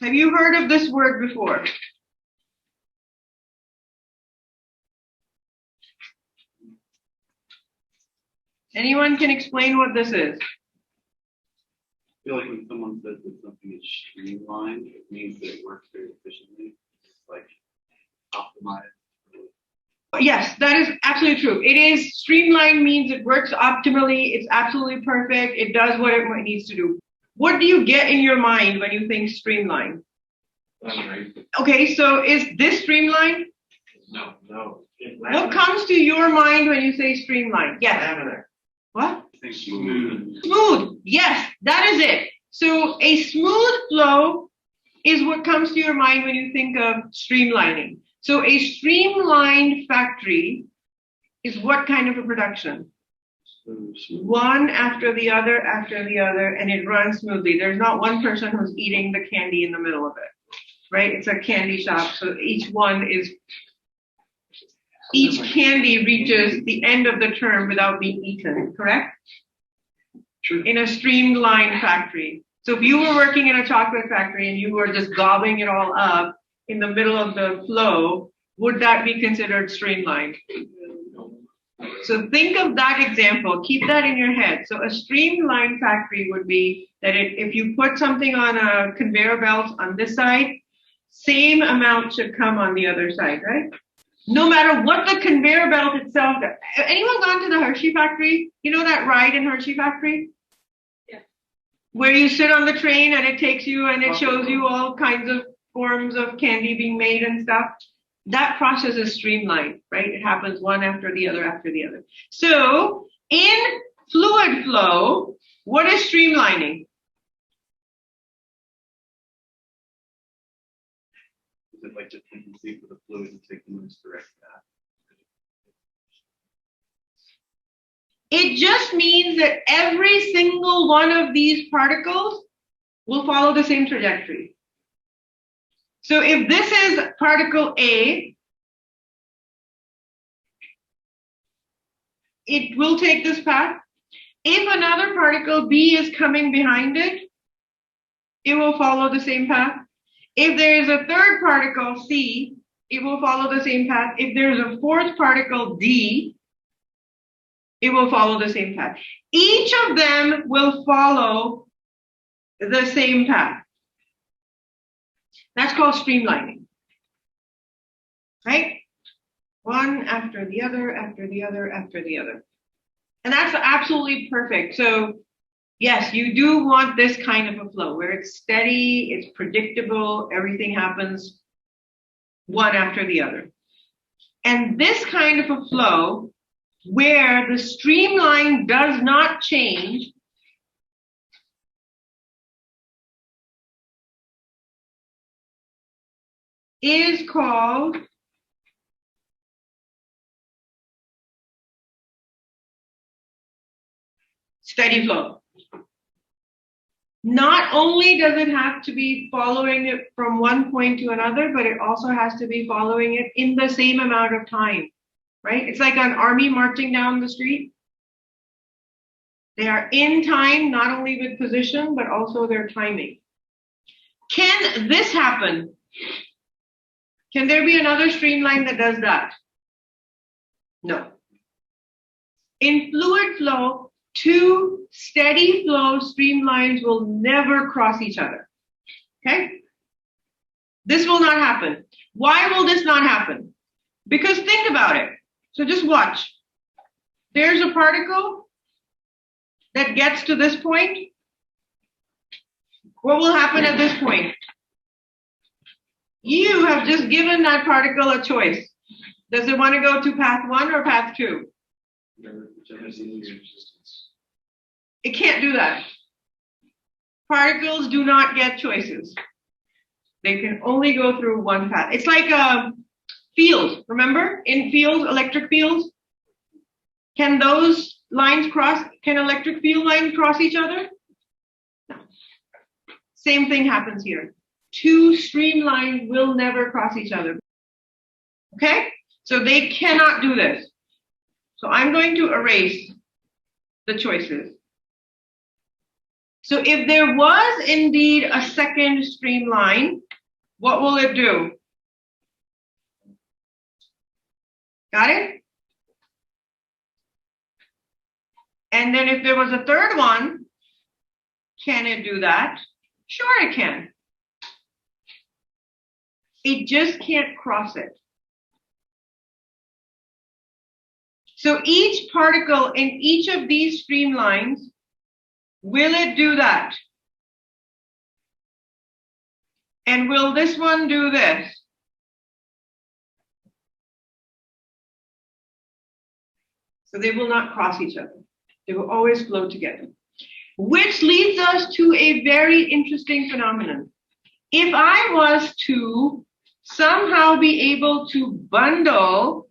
Have you heard of this word before? Anyone can explain what this is? I feel like when someone says that something is streamlined, it means that it works very efficiently. It's like optimized. Yes, that is absolutely true. It is streamlined means it works optimally. It's absolutely perfect. It does what it needs to do. What do you get in your mind when you think streamlined? Okay, so is this streamlined? No. What comes to your mind when you say streamlined? Yes. What? Smooth. Smooth. Yes, that is it. So a smooth flow is what comes to your mind when you think of streamlining. So a streamlined factory is what kind of a production? One after the other, and it runs smoothly. There's not one person who's eating the candy in the middle of it, right? It's a candy shop, so each candy reaches the end of the term without being eaten, correct? Sure. In a streamlined factory. So if you were working in a chocolate factory and you were just gobbling it all up in the middle of the flow, would that be considered streamlined? So think of that example. Keep that in your head. So a streamlined factory would be that if you put something on a conveyor belt on this side, same amount should come on the other side, right? No matter what the conveyor belt itself does. Anyone gone to the Hershey factory? You know that ride in Hershey factory? Yeah. Where you sit on the train and it takes you and it shows you all kinds of forms of candy being made and stuff. That process is streamlined, right? It happens one after the other after the other. So in fluid flow, what is streamlining? Is it like the tendency for the fluid to take the most direct path? It just means that every single one of these particles will follow the same trajectory. So if this is particle A, it will take this path. If another particle B is coming behind it, it will follow the same path. If there is a third particle, C, it will follow the same path. If there's a fourth particle, D, it will follow the same path. Each of them will follow the same path. That's called streamlining, right? One after the other, after the other, after the other. And that's absolutely perfect. So yes, you do want this kind of a flow where it's steady, it's predictable, everything happens one after the other. And this kind of a flow where the streamline does not change is called steady flow. Not only does it have to be following it from one point to another, but it also has to be following it in the same amount of time, right? It's like an army marching down the street. They are in time, not only with position, but also their timing. Can this happen? Can there be another streamline that does that? No. In fluid flow, two steady flow streamlines will never cross each other. Okay? This will not happen. Why will this not happen? Because think about it. So just watch. There's a particle that gets to this point. What will happen at this point? You have just given that particle a choice. Does it want to go to path 1 or path 2? It can't do that. Particles do not get choices. They can only go through one path. It's like fields. Remember, in fields, electric fields, can those lines cross? Can electric field lines cross each other? No. Same thing happens here. Two streamlines will never cross each other. Okay? So they cannot do this. So I'm going to erase the choices. So if there was indeed a second streamline, what will it do? Got it? And then if there was a third one, can it do that? Sure it can. It just can't cross it. So each particle in each of these streamlines, will it do that? And will this one do this? So they will not cross each other. They will always flow together. Which leads us to a very interesting phenomenon. If I was to somehow be able to bundle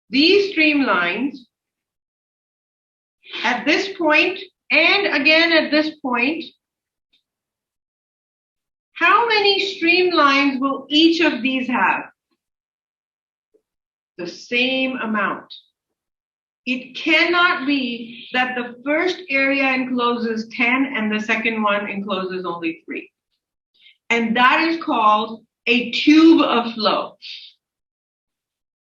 these streamlines at this point and again at this point, how many streamlines will each of these have? The same amount. It cannot be that the first area encloses 10 and the second one encloses only 3. And that is called a tube of flow.